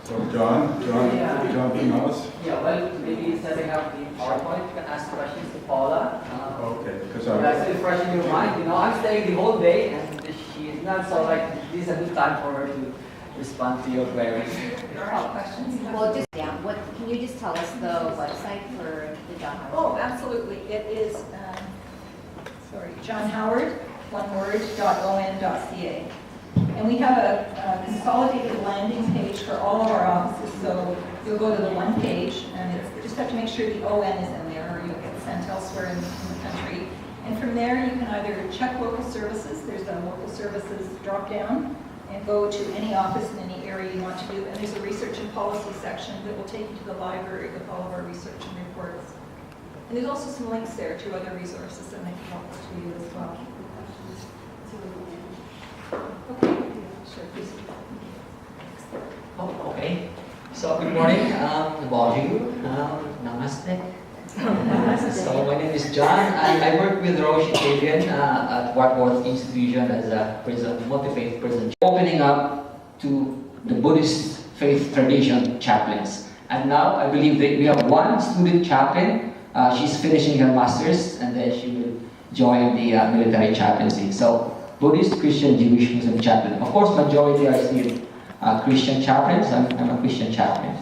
So John Funelas. Yeah, well, maybe setting up the PowerPoint, you can ask questions to Paula. Okay, because That's refreshing your mind. You know, I'm staying the whole day and she is not, so like this is a good time for her to respond to your queries. All questions? Well, just yeah. What can you just tell us the website for the John Howard? Oh, absolutely. It is, John Howard, one word, .on.ca. And we have a consolidated landing page for all of our offices. So you'll go to the one page, and you just have to make sure the ON is in there, or you'll get sent elsewhere in the country. And from there, you can either check local services. There's a local services drop-down, and go to any office in any area you want to do. And there's a research and policy section that will take you to the library with all of our research and reports. And there's also some links there to other resources that might be helpful to you as well. Okay, sure, please. Oh, okay. So good morning, bonjour, namaste. So my name is John. I work with Roche Adrian at Wartworth Institution as a prison, multi-faith prison, opening up to the Buddhist faith tradition chaplains. And now I believe that we have one student chaplain. She's finishing her master's, and then she will join the military chaplaincy. So Buddhist, Christian, Jewish, Muslim chaplain. Of course, majority are still Christian chaplains. I'm a Christian chaplain.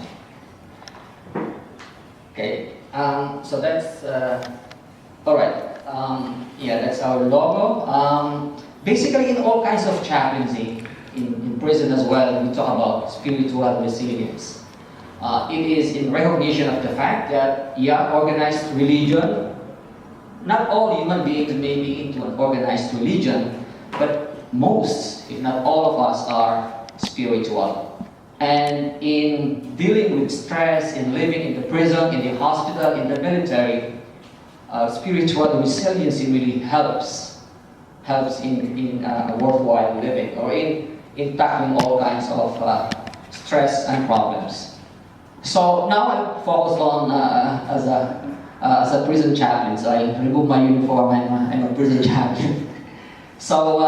Okay. So that's all right. Yeah, that's our logo. Basically, in all kinds of chaplaincy, in prison as well, we talk about spiritual resilience. It is in recognition of the fact that, yeah, organized religion, not all human beings may be into an organized religion, but most, if not all of us, are spiritual. And in dealing with stress, in living in the prison, in the hospital, in the military, spiritual resiliency really helps in worthwhile living, or in tackling all kinds of stress and problems. So now I focus on as a prison chaplain. So I remove my uniform. I'm a prison chaplain. So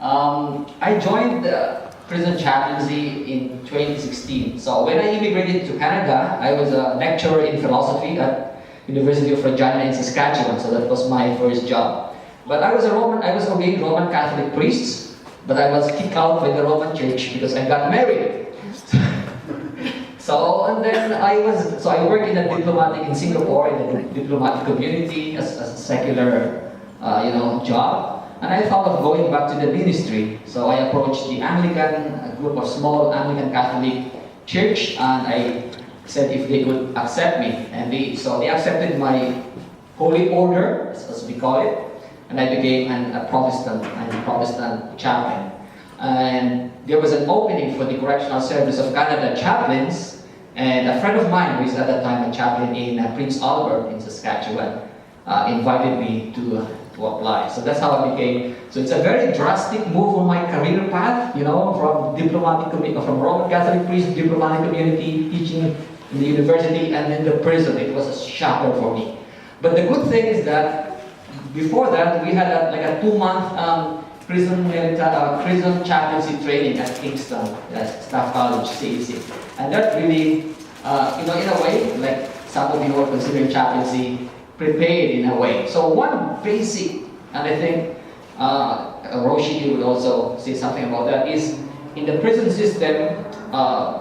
I joined the prison chaplaincy in 2016. So when I immigrated to Canada, I was a lecturer in philosophy at University of Regina in Saskatchewan. So that was my first job. But I was ordained Roman Catholic priest, but I was kicked out by the Roman Church because I got married. So and then I worked in Singapore in the diplomatic community as a secular job. And I thought of going back to the ministry. So I approached the Anglican, a group of small Anglican Catholic church, and I said if they would accept me. And they accepted my holy order, as we call it, and I became a Protestant. I'm a Protestant chaplain. And there was an opening for the Correctional Service of Canada chaplains, and a friend of mine, who is at that time a chaplain in Prince Albert in Saskatchewan, invited me to apply. So that's how I became. So it's a very drastic move on my career path, from Roman Catholic priest, diplomatic community, teaching in the university, and then the prison. It was a shocker for me. But the good thing is that before that, we had a 2-month prison chaplaincy training at Kingston, Staff College, CAC. And that really, in a way, like some of you are considering chaplaincy, prepared in a way. So one basic, and I think Roshi would also say something about that, is in the prison system,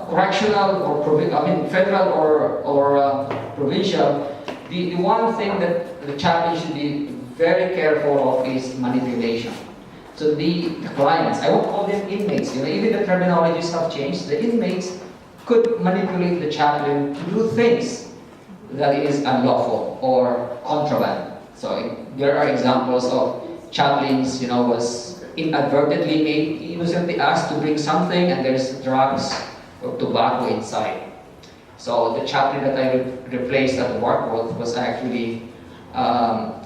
correctional or federal or provincial, the one thing that the chaplain should be very careful of is manipulation. So the clients, I won't call them inmates, even the terminologies have changed. The inmates could manipulate the chaplain to do things that is unlawful or contraband. So there are examples of chaplains, was inadvertently made, innocently asked to bring something, and there's drugs or tobacco inside. So the chaplain that I replaced at Wartworth was actually,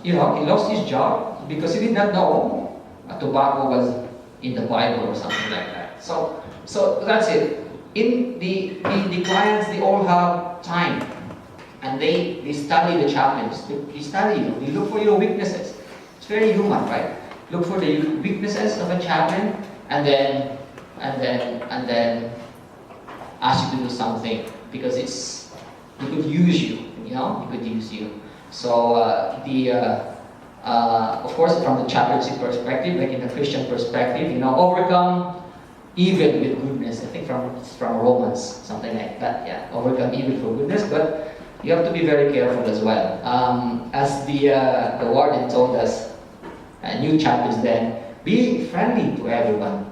he lost his job because he did not know tobacco was in the Bible or something like that. So that's it. In the clients, they all have time, and they study the chaplains. They study you. They look for your weaknesses. It's very human, right? Look for the weaknesses of a chaplain, and then ask you to do something because he could use you, he could use you. So of course, from the chaplaincy perspective, like in the Christian perspective, overcome evil with goodness. I think from Romans, something like that. Yeah, overcome evil for goodness, but you have to be very careful as well. As the warden told us, new chaplains then, be friendly to everyone,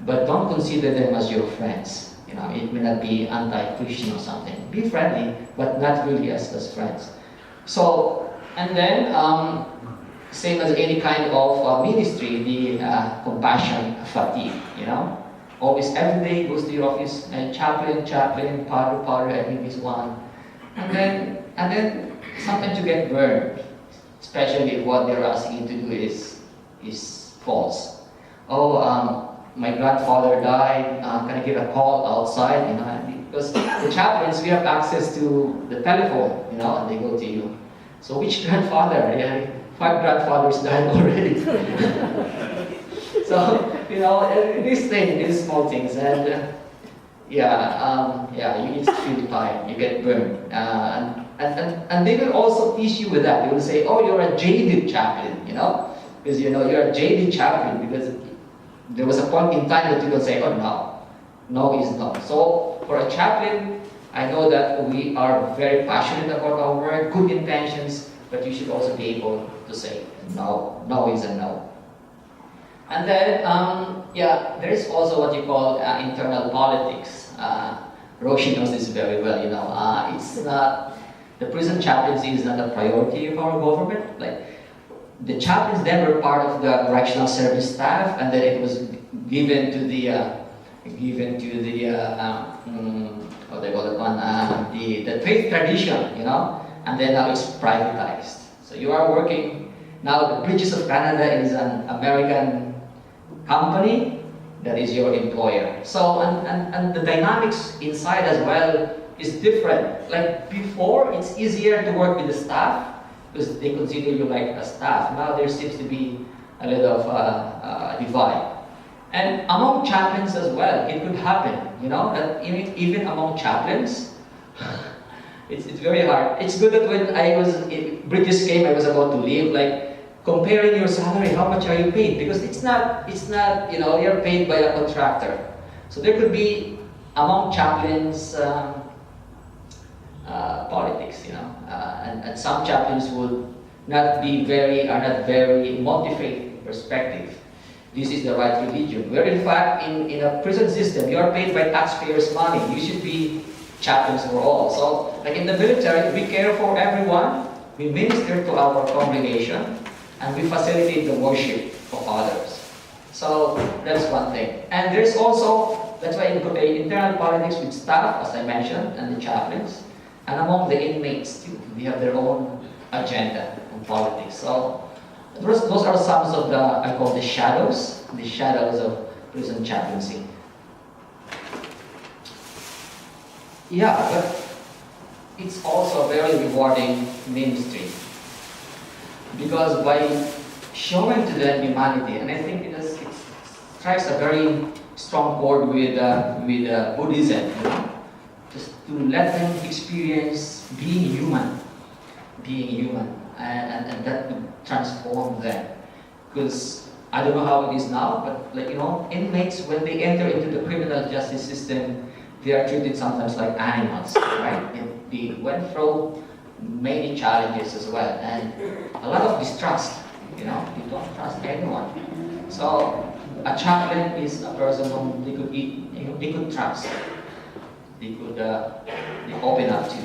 but don't consider them as your friends. It may not be anti-Christian or something. Be friendly, but not really as friends. So, and then, same as any kind of ministry, the compassion fatigue, Always, every day goes to your office, and chaplain, Padre, I need this one. And then sometimes you get burned, especially if what they're asking you to do is false. My grandfather died, can I get a call outside? Because the chaplains, we have access to the telephone, and they go to you. So which grandfather? Yeah, 5 grandfathers died already. So, these small things, and you just feel tired, you get burned. And they will also tease you with that. They will say, oh, you're a jaded chaplain, because you're a jaded chaplain, because there was a point in time that you will say, oh, no is no. So for a chaplain, I know that we are very passionate about our work, good intentions, but you should also be able to say no. No is a no. And then, there is also what you call internal politics. Roshi knows this very well, it's not, the prison chaplaincy is not a priority of our government. Like, the chaplains then were part of the correctional service staff, and then it was given to the what they call it one, the faith tradition, and then now it's privatized. So you are working now. The Bridges of Canada is an American company that is your employer. So and the dynamics inside as well is different. Like before, it's easier to work with the staff, because they consider you like a staff. Now there seems to be a little of a divide. And among chaplains as well, it could happen, that even among chaplains, it's very hard. It's good that when British came, I was about to leave, like comparing your salary, how much are you paid? Because it's not, you're paid by a contractor. So there could be among chaplains, politics, and some chaplains would not very motivated perspective. This is the right religion. Where in fact, in a prison system, you are paid by taxpayers' money. You should be chaplains for all. So, like in the military, we care for everyone, we minister to our congregation, and we facilitate the worship of others. So, that's one thing. And there's also, that's why internal politics with staff, as I mentioned, and the chaplains. And among the inmates too, they have their own agenda on politics. So those are some of I call the shadows of prison chaplaincy. Yeah, but it's also a very rewarding ministry, because by showing to them humanity, and I think it strikes a very strong chord with Buddhism, just to let them experience being human, and that would transform them. Because I don't know how it is now, but inmates, when they enter into the criminal justice system, they are treated sometimes like animals, right? They went through many challenges as well, and a lot of distrust. They don't trust anyone. So a chaplain is a person whom they could trust. They could open up to.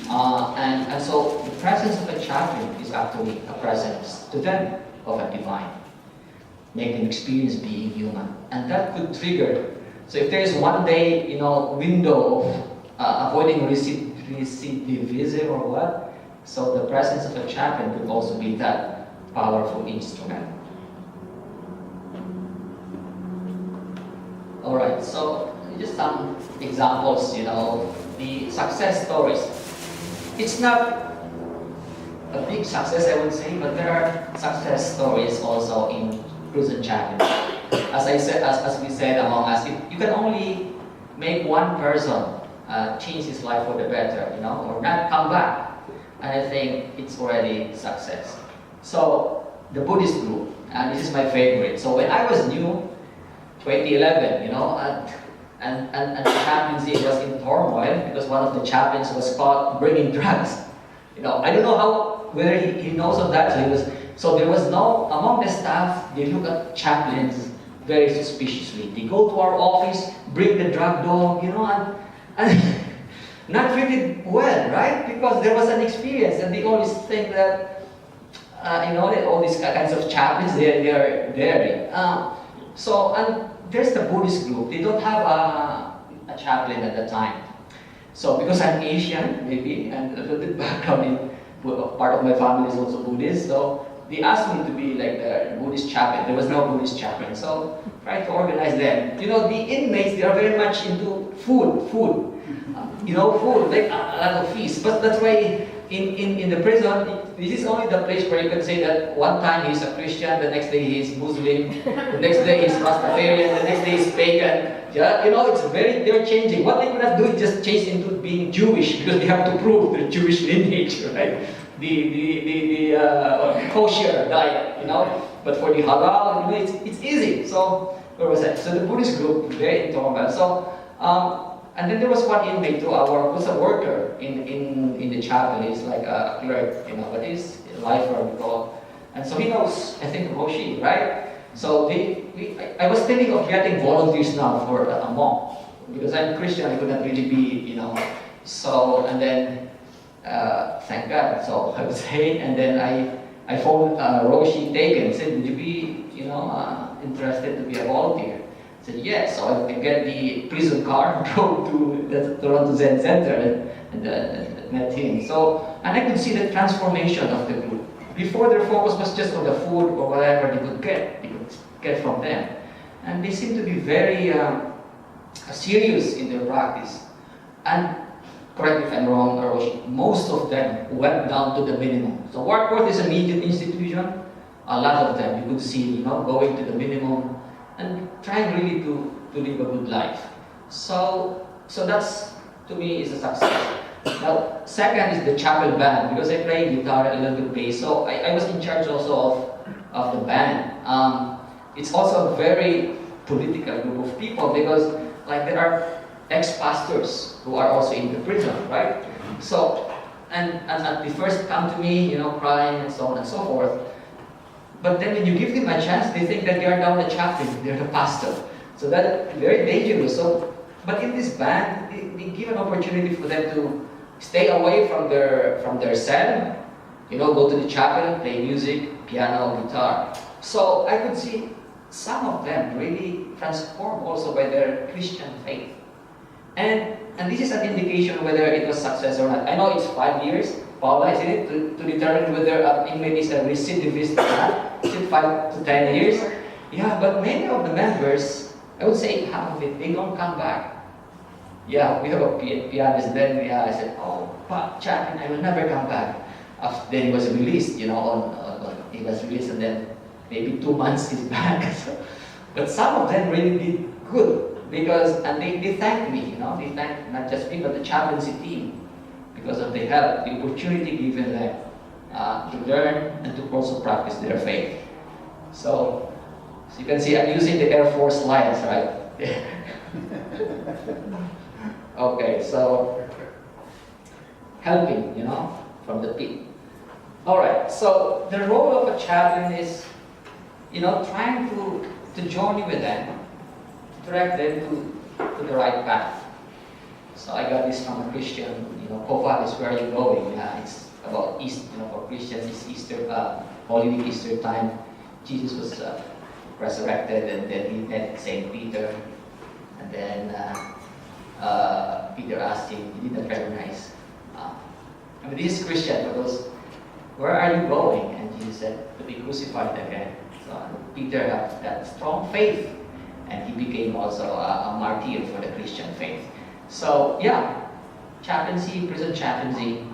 And so the presence of a chaplain is actually a presence to them of a divine. Make them experience being human. And that could trigger. So if there is one day, window of avoiding recidivism or what, so the presence of a chaplain could also be that powerful instrument. Alright, so just some examples, the success stories. It's not a big success, I would say, but there are success stories also in prison chaplaincy. As I said, as we said among us, you can only make one person change his life for the better, or not come back, and I think it's already success. So the Buddhist group, and this is my favorite. So when I was new, 2011, and the chaplaincy was in turmoil because one of the chaplains was caught bringing drugs. I don't know whether he knows of that. So there was no, among the staff, they look at chaplains very suspiciously. They go to our office, bring the drug dog, and not treated well, right? Because there was an experience, and they always think that, that all these kinds of chaplains, they're daring. And there's the Buddhist group. They don't have a chaplain at the time. So because I'm Asian, maybe, and a little bit background in part of my family is also Buddhist, so they asked me to be like the Buddhist chaplain. There was no Buddhist chaplain, so try to organize them. The inmates, they are very much into food, like a lot of feast. But that's why in the prison, this is only the place where you can say that one time he's a Christian, the next day he's Muslim, the next day he's Rastafarian, the next day he's pagan. Yeah, they're changing. What they cannot do is just change into being Jewish, because they have to prove their Jewish lineage, right? The kosher diet, But for the halal, it's easy. So where was that? So the Buddhist group, very intolerant. So and then there was one inmate who's a worker in the chapel. He's like a clerk, but he's a lifer, we call. And so he knows, I think, Roshi, right? So I was thinking of getting volunteers now for a monk, because I'm Christian, I couldn't really be, So, and then, thank God, so I would say, and then I phoned Roshi Taken, said, would you be, interested to be a volunteer? I said, yes. So I get the prison car, drove to the Toronto Zen Center and met him. So, and I could see the transformation of the group. Before, their focus was just on the food or whatever they could get from them. And they seem to be very serious in their practice. And correct me if I'm wrong, Roshi, most of them went down to the minimum. So Warkworth is a medium institution. A lot of them, you could see, going to the minimum and trying really to live a good life. So that's, to me, is a success. Now, second is the chapel band, because I play guitar, a little bit bass. So I was in charge also of the band. It's also a very political group of people, because there are ex-pastors who are also in the prison, right? So, and they first come to me, crying and so on and so forth. But then when you give them a chance, they think that they are now the chaplain, they're the pastor. So that's very dangerous. So, but in this band, they give an opportunity for them to stay away from their cell, go to the chapel, play music, piano, guitar. So I could see some of them really transformed also by their Christian faith. And this is an indication whether it was success or not. I know it's 5 years, Paula, isn't it, to determine whether an inmate is a recidivist or not. Is it 5 to 10 years? Yeah, but many of the members, I would say half of it, they don't come back. Yeah, we have a pianist. Then I said, oh, chaplain, I will never come back. Then he was released, he was released, and then maybe 2 months he's back. But some of them really did good, and they thanked me, they thanked not just me, but the chaplaincy team, because of the help, the opportunity given them to learn and to also practice their faith. So you can see I'm using the Air Force lines, right? Okay, so helping, from the pit. All right, so the role of a chaplain is, trying to journey with them, to direct them to the right path. So I got this from a Christian, Kova is where you're going. It's about East, for Christians, it's Easter, Holy Week, Easter time. Jesus was resurrected, and then he met Saint Peter, and then Peter asked him, he didn't recognize. This is Christian, because where are you going? And Jesus said, to be crucified again. So Peter had that strong faith, and he became also a martyr for the Christian faith. So yeah, chaplaincy, prison chaplaincy,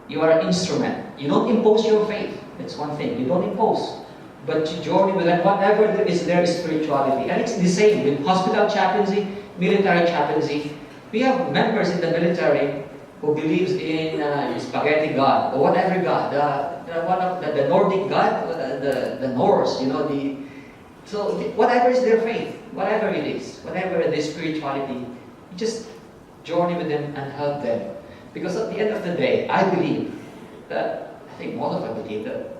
you are an instrument. You don't impose your faith. That's one thing. You don't impose. but you journey with them, whatever is their spirituality. And it's the same with hospital chaplaincy, military chaplaincy. We have members in the military who believes in spaghetti god, or whatever god, the Nordic god, the Norse, so whatever is their faith, whatever it is, whatever the spirituality, you just journey with them and help them. Because at the end of the day, I believe that, I think most of us believe that,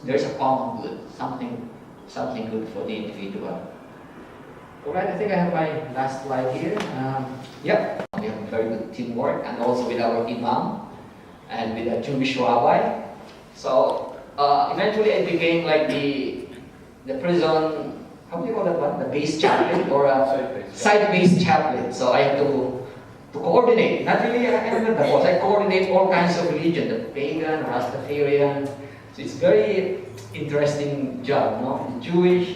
there's a common good, something good for the individual. Alright, I think I have my last slide here. Yep, we have very good teamwork, and also with our imam and with a Jewish rabbi. So eventually I became like the prison, how do you call that one? The base chaplain or a site-based chaplain. So I have to coordinate. Not really, I remember that was. I coordinate all kinds of religion, the pagan, Rastafarian. So it's very interesting job, Jewish,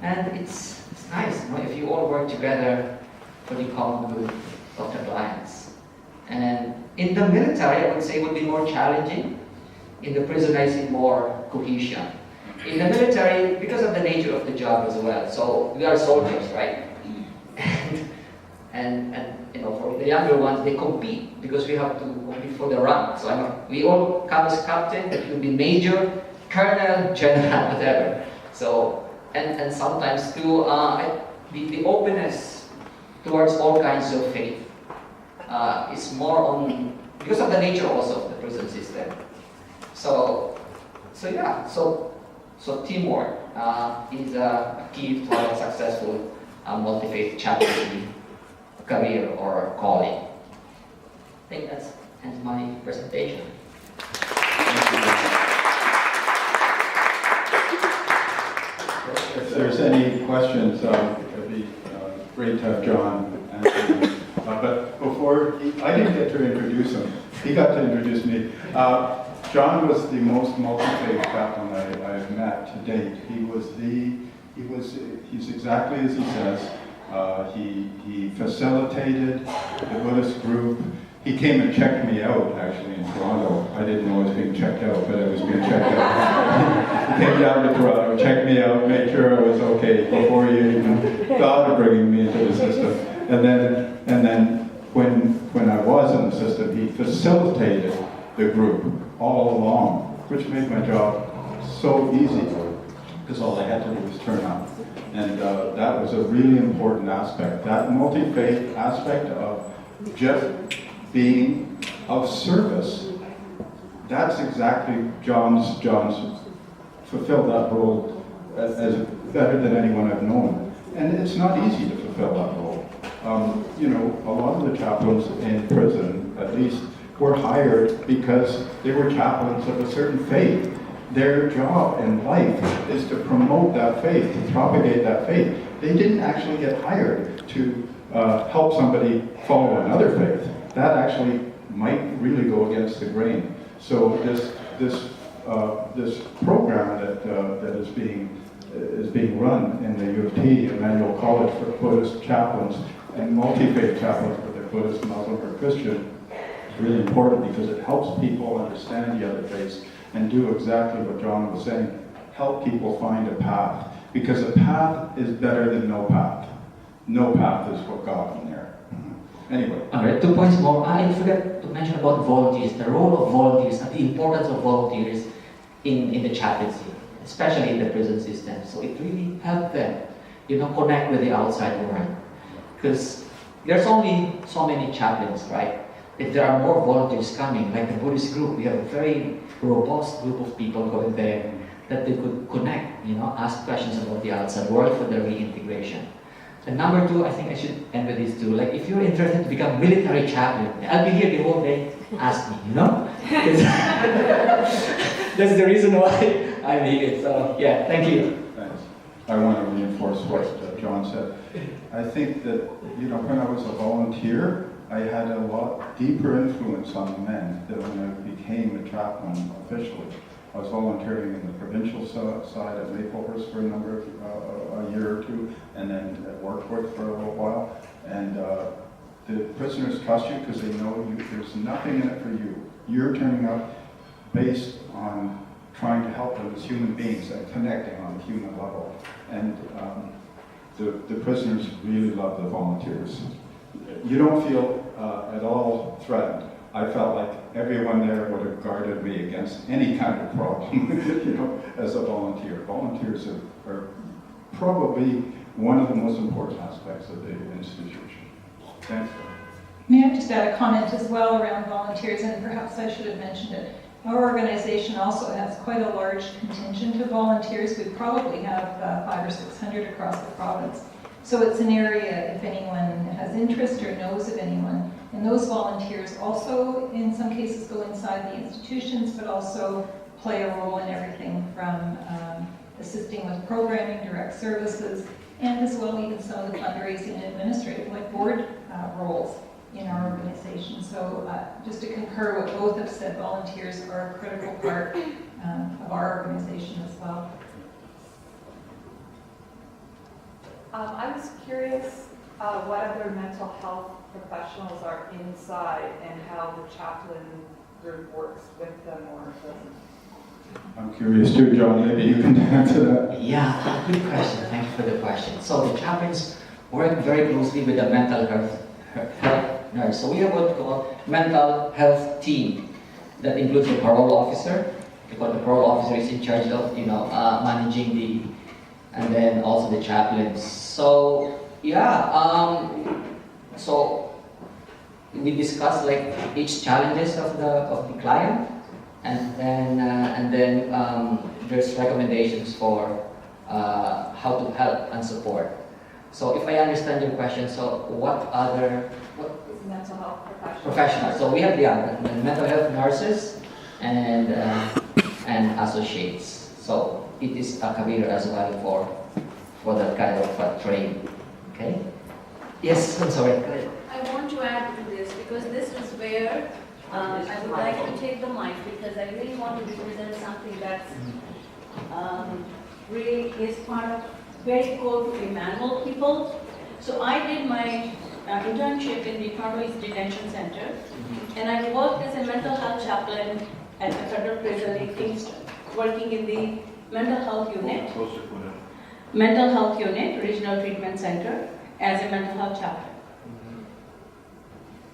and it's nice, if you all work together for the common good of the clients. And in the military, I would say, would be more challenging. In the prison, I see more cohesion. In the military, because of the nature of the job as well. So we are soldiers, right? And for the younger ones, they compete because we have to compete for the rank. So we all come as captain, it will be major, colonel, general, whatever. So and sometimes too, the openness towards all kinds of faith is more on because of the nature also of the prison system. So teamwork is a key to a successful multi-faith chaplaincy career or calling. I think that's ends my presentation. If there's any questions, it'd be great to have John answer them. But before, I didn't get to introduce him. He got to introduce me. John was the most multi-faith chaplain I've met to date. He's exactly as he says. He facilitated the Buddhist group. He came and checked me out, actually, in Toronto. I didn't know I was being checked out, but I was being checked out. He came down to Toronto, checked me out, made sure I was okay before you even thought of bringing me into the system. And then when I was in the system, he facilitated the group all along, which made my job so easy, because all I had to do was turn up. And that was a really important aspect. That multi-faith aspect of just being of service, that's exactly John's fulfilled that role as better than anyone I've known. And it's not easy to fulfill that role. A lot of the chaplains in prison, at least, were hired because they were chaplains of a certain faith. Their job in life is to promote that faith, to propagate that faith. They didn't actually get hired to help somebody follow another faith. That actually might really go against the grain. So this program that is being run in the U of T, Emmanuel College for Buddhist chaplains and multi-faith chaplains, whether Buddhist, Muslim, or Christian, is really important because it helps people understand the other faiths and do exactly what John was saying, help people find a path. Because a path is better than no path. No path is what got them there. Anyway. Alright, 2 points more. I forgot to mention about volunteers, the role of volunteers and the importance of volunteers in the chaplaincy, especially in the prison system. So it really helped them, connect with the outside world. Because there's only so many chaplains, right? If there are more volunteers coming, like the Buddhist group, we have a very robust group of people going there that they could connect, ask questions about the outside world for their reintegration. And number 2, I think I should end with this too. Like, if you're interested to become military chaplain, I'll be here the whole day. Ask me, That's the reason why I'm here. So, yeah, thank you. Thanks. I want to reinforce what John said. I think that, when I was a volunteer, I had a lot deeper influence on the men than when I became a chaplain officially. I was volunteering in the provincial side at Maplehurst for a year or two, and then at Warkworth for a little while. And the prisoners trust you because they know there's nothing in it for you. You're turning up based on trying to help them as human beings and connecting on a human level. And the prisoners really love the volunteers. You don't feel at all threatened. I felt like everyone there would have guarded me against any kind of problem, you know, as a volunteer. Volunteers are probably one of the most important aspects of the institution. Thanks. May I just add a comment as well around volunteers, and perhaps I should have mentioned it. Our organization also has quite a large contingent of volunteers. We probably have 500 or 600 across the province. So it's an area, if anyone has interest or knows of anyone, and those volunteers also, in some cases, go inside the institutions, but also play a role in everything from assisting with programming, direct services, and as well even some of the fundraising and administrative, like board roles in our organization. So just to concur what both have said, volunteers are a critical part of our organization as well. I was curious what other mental health professionals are inside and how the chaplain group works with them or doesn't. I'm curious too, John, maybe you can answer that. Yeah, good question. Thank you for the question. So the chaplains work very closely with the mental health nurse. So we have what we call mental health team that includes the parole officer, because the parole officer is in charge of, managing the, and then also the chaplains. So yeah, so we discuss like each challenges of the client, and then there's recommendations for how to help and support. So if I understand your question, so what Mental health professionals? So we have the mental health nurses and associates. So it is a career as well for that kind of training. Okay. Yes, I'm sorry. Go ahead. I want to add to this because this is where I would like to take the mic, because I really want to represent something that's really is part of very core to Emmanuel people. So I did my internship in the Toronto East Detention Center, and I worked as a mental health chaplain at the federal prison in Kingston, working in the mental health unit, regional treatment center, as a mental health chaplain.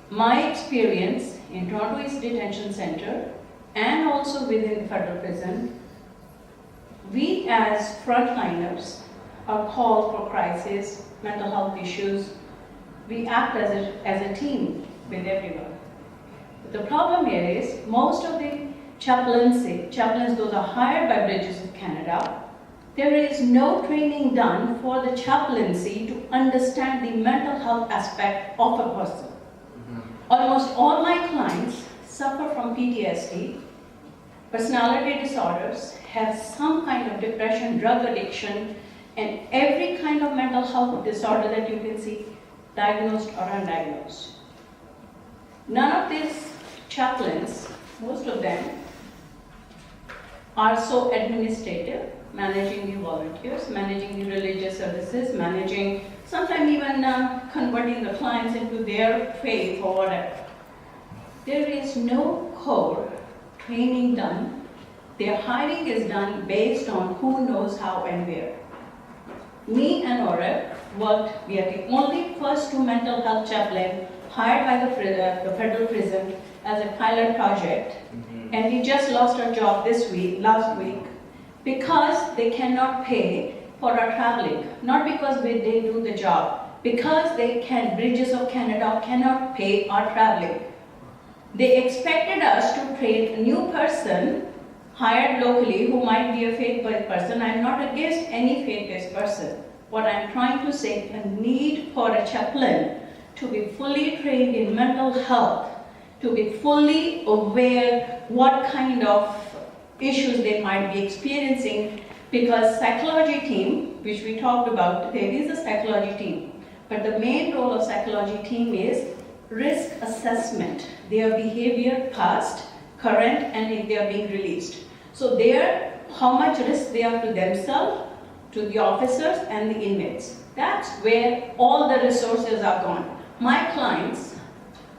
My experience in Toronto East Detention Center and also within the federal prison, we as frontliners are called for crisis, mental health issues. We act as a team with everyone. But the problem here is most of the chaplains, those are hired by Bridges of Canada. There is no training done for the chaplaincy to understand the mental health aspect of a person. Almost all my clients suffer from PTSD, personality disorders, have some kind of depression, drug addiction, and every kind of mental health disorder that you can see, diagnosed or undiagnosed. None of these chaplains, most of them, are so administrative, managing the volunteers, managing the religious services, managing, sometimes even converting the clients into their faith or whatever. There is no core training done. Their hiring is done based on who knows how and where. Me and Oreb worked, we are the only first two mental health chaplain hired by the federal prison as a pilot project. And we just lost our job last week, because they cannot pay for our traveling. Not because they do the job, because Bridges of Canada cannot pay our traveling. They expected us to train a new person hired locally who might be a faith-based person. I'm not against any faith-based person. What I'm trying to say, a need for a chaplain to be fully trained in mental health, to be fully aware what kind of issues they might be experiencing, because psychology team, which we talked about, there is a psychology team, but the main role of psychology team is risk assessment, their behavior past, current, and if they are being released. So there, how much risk they are to themselves, to the officers and the inmates. That's where all the resources are gone. My clients,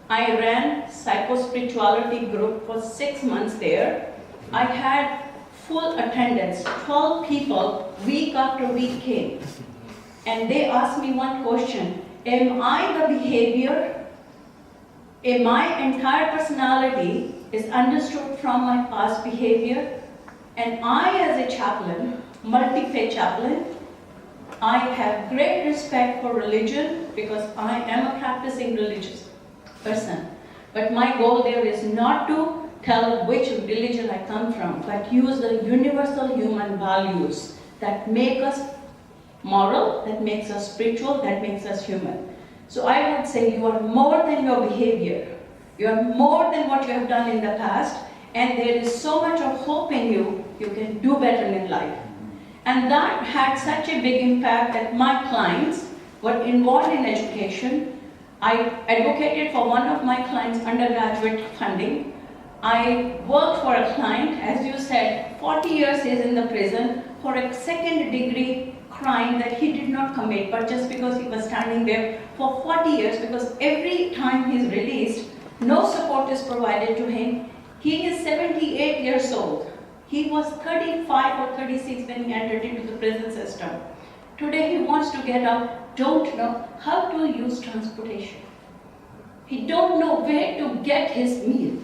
I ran psychospirituality group for 6 months there. I had full attendance, 12 people week after week came. And they asked me one question, am I the behavior? Am my entire personality is understood from my past behavior? And I as a chaplain, multi-faith chaplain, I have great respect for religion because I am a practicing religious person. But my goal there is not to tell which religion I come from, but use the universal human values that make us moral, that makes us spiritual, that makes us human. So I would say you are more than your behavior. You are more than what you have done in the past, and there is so much of hope in you, you can do better in life. And that had such a big impact that my clients were involved in education. I advocated for one of my clients' undergraduate funding. I worked for a client, as you said, 40 years is in the prison for a second-degree crime that he did not commit, but just because he was standing there for 40 years, because every time he's released, no support is provided to him. He is 78 years old. He was 35 or 36 when he entered into the prison system. Today he wants to get out, don't know how to use transportation. He don't know where to get his meal.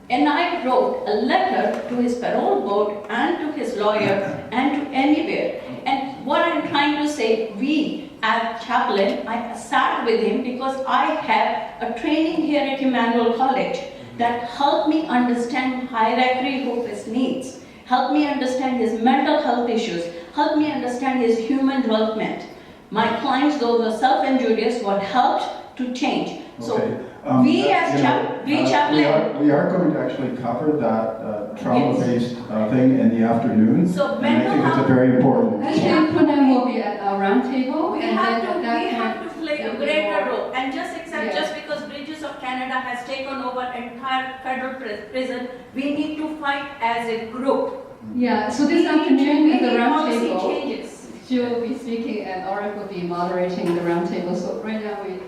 And I wrote a letter to his parole board and to his lawyer and to anywhere. And what I'm trying to say, we as chaplain, I sat with him because I have a training here at Emmanuel College that helped me understand hierarchy of his needs, helped me understand his mental health issues, helped me understand his human development. My clients, those are self-injurious, were helped to change. So Okay. we as chaplain... We are going to actually cover that trauma-based thing in the afternoon. So and I think it's a mental very important. I think Funelas will be at our round table. We and have then to at that point, play a we'll be greater more- role. And Yeah. just because Bridges of Canada has taken over entire federal prison, we need to fight as a group. Yeah, so this afternoon at the round policy table, changes. she will be speaking and Auric will be moderating the round table. So right now we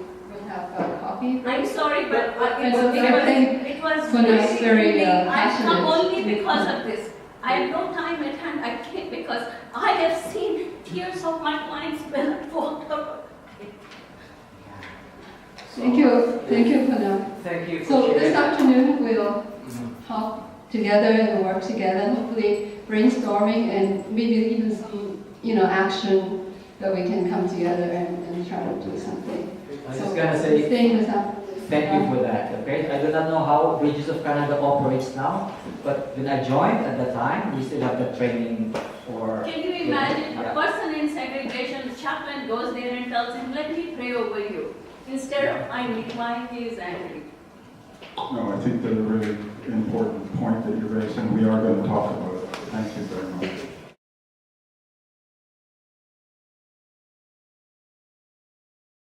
have coffee. I'm sorry, but And so I think it was Funelas is very I come passionate. only because of this. I have no time at hand. I came because I have seen tears of my clients when I walked up. Thank you, Funelas. Thank you for So sharing. this afternoon we'll talk together and work together, hopefully brainstorming and maybe even some, action that we can come together and try to do something. I was So just gonna say, staying this afternoon. thank you for that, okay? I do not know how Bridges of Canada operates now, but when I joined at the time, we still have the training for... Can you imagine a Yeah. person in segregation, the chaplain goes there and tells him, let me pray over you. Instead of, I need why he is angry. No, I think that's a really important point that you raised, and we are going to talk about it. Thank you very much.